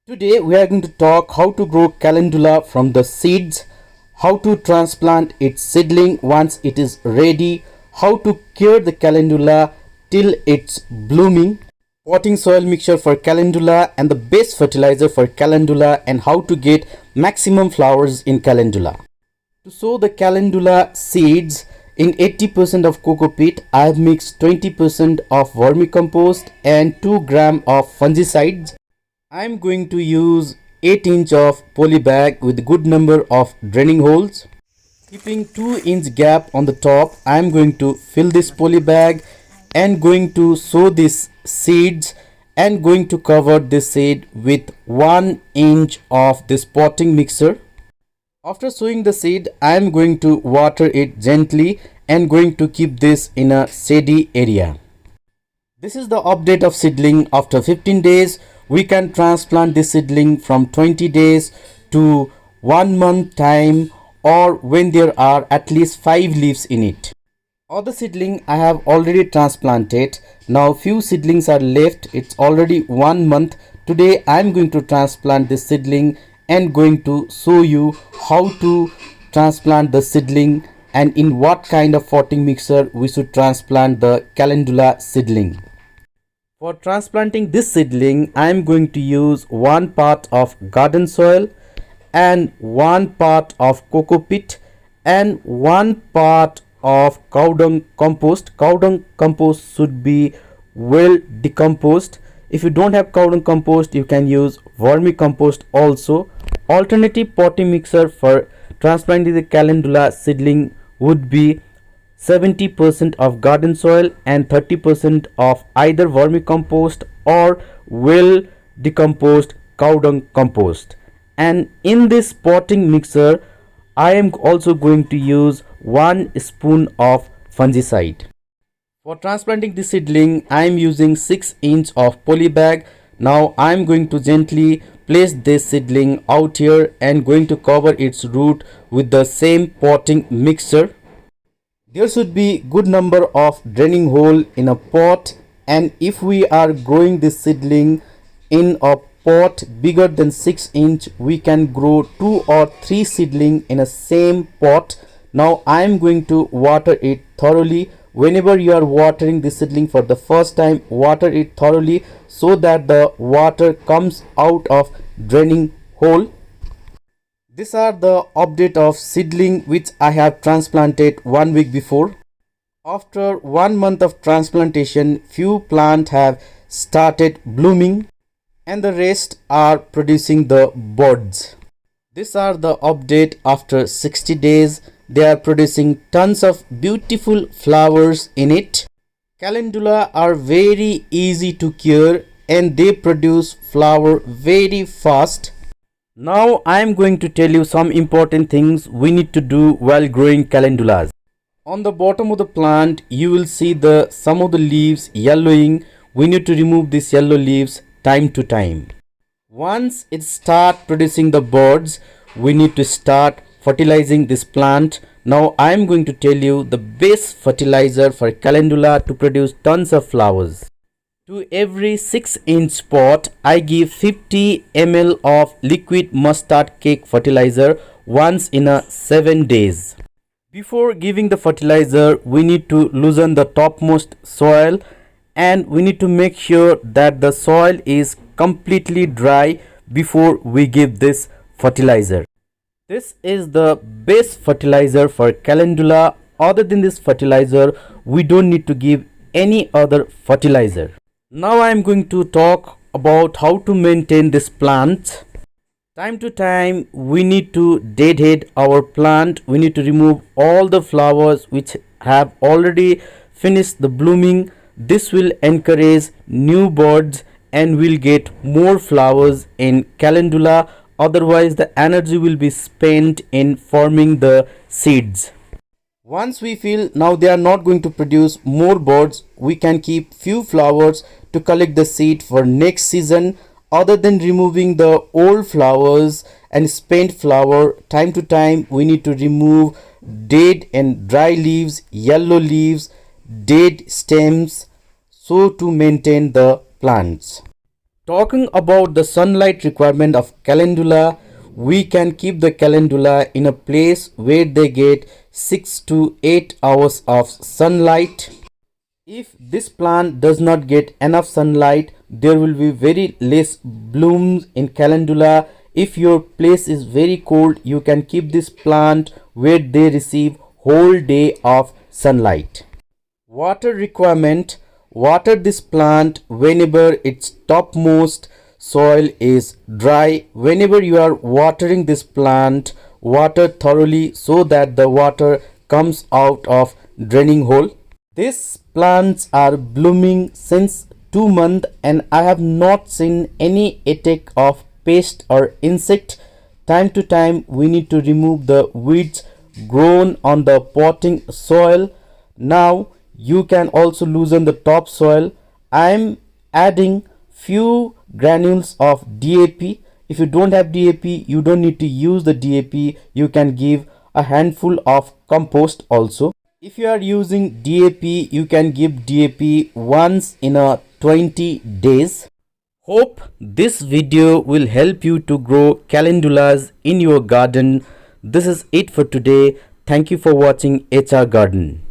Today we are going to talk how to grow calendula from the seeds, how to transplant its seedling once it is ready, how to cure the calendula till it's blooming, potting soil mixture for calendula and the best fertilizer for calendula, and how to get maximum flowers in calendula. To sow the calendula seeds, in 80% of coco peat, I have mixed 20% of vermicompost and 2 gram of fungicides. I am going to use 8-inch of poly bag with good number of draining holes. Keeping 2-inch gap on the top, I am going to fill this poly bag and going to sow these seeds and going to cover this seed with 1 inch of this potting mixer. After sowing the seed, I am going to water it gently and going to keep this in a shady area. This is the update of seedling. After 15 days, we can transplant this seedling from 20 days to 1 month time, or when there are at least 5 leaves in it. All the seedling I have already transplanted. Now few seedlings are left. It's already 1 month. Today I am going to transplant this seedling and going to show you how to transplant the seedling and in what kind of potting mixer we should transplant the calendula seedling. For transplanting this seedling, I am going to use 1 part of garden soil and 1 part of coco peat and 1 part of cow dung compost. Cow dung compost should be well decomposed. If you don't have cow dung compost, you can use vermicompost also. Alternative potting mixer for transplanting the calendula seedling would be 70% of garden soil and 30% of either vermicompost or well decomposed cow dung compost. And in this potting mixer, I am also going to use 1 spoon of fungicide. For transplanting the seedling, I am using 6-inch of poly bag. Now I am going to gently place this seedling out here and going to cover its root with the same potting mixture. There should be good number of draining hole in a pot, and if we are growing this seedling in a pot bigger than 6 inch, we can grow 2 or 3 seedling in a same pot. Now I am going to water it thoroughly. Whenever you are watering this seedling for the first time, water it thoroughly so that the water comes out of draining hole. These are the update of seedling which I have transplanted 1 week before. After 1 month of transplantation, few plants have started blooming and the rest are producing the buds. These are the update after 60 days. They are producing tons of beautiful flowers in it. Calendula are very easy to cure and they produce flower very fast. Now I am going to tell you some important things we need to do while growing calendulas. On the bottom of the plant, you will see some of the leaves yellowing. We need to remove these yellow leaves time to time. Once it start producing the buds, we need to start fertilizing this plant. Now I am going to tell you the best fertilizer for calendula to produce tons of flowers. To every 6-inch pot, I give 50 ml of liquid mustard cake fertilizer once in a 7 days. Before giving the fertilizer, we need to loosen the topmost soil and we need to make sure that the soil is completely dry before we give this fertilizer. This is the best fertilizer for calendula. Other than this fertilizer, we don't need to give any other fertilizer. Now I am going to talk about how to maintain this plant. Time to time we need to deadhead our plant. We need to remove all the flowers which have already finished the blooming. This will encourage new buds and will get more flowers in calendula. Otherwise the energy will be spent in forming the seeds. Once we feel now they are not going to produce more buds, we can keep few flowers to collect the seed for next season. Other than removing the old flowers and spent flower, time to time we need to remove dead and dry leaves, yellow leaves, dead stems, so to maintain the plants. Talking about the sunlight requirement of calendula, we can keep the calendula in a place where they get 6 to 8 hours of sunlight. If this plant does not get enough sunlight, there will be very less blooms in calendula. If your place is very cold, you can keep this plant where they receive whole day of sunlight. Water requirement: water this plant whenever its topmost soil is dry. Whenever you are watering this plant, water thoroughly so that the water comes out of draining hole. These plants are blooming since 2 months and I have not seen any attack of pest or insect. Time to time we need to remove the weeds grown on the potting soil. Now you can also loosen the topsoil. I am adding few granules of DAP. If you don't have DAP, you don't need to use the DAP. You can give a handful of compost also. If you are using DAP, you can give DAP once in a 20 days. Hope this video will help you to grow calendulas in your garden. This is it for today. Thank you for watching HR Garden.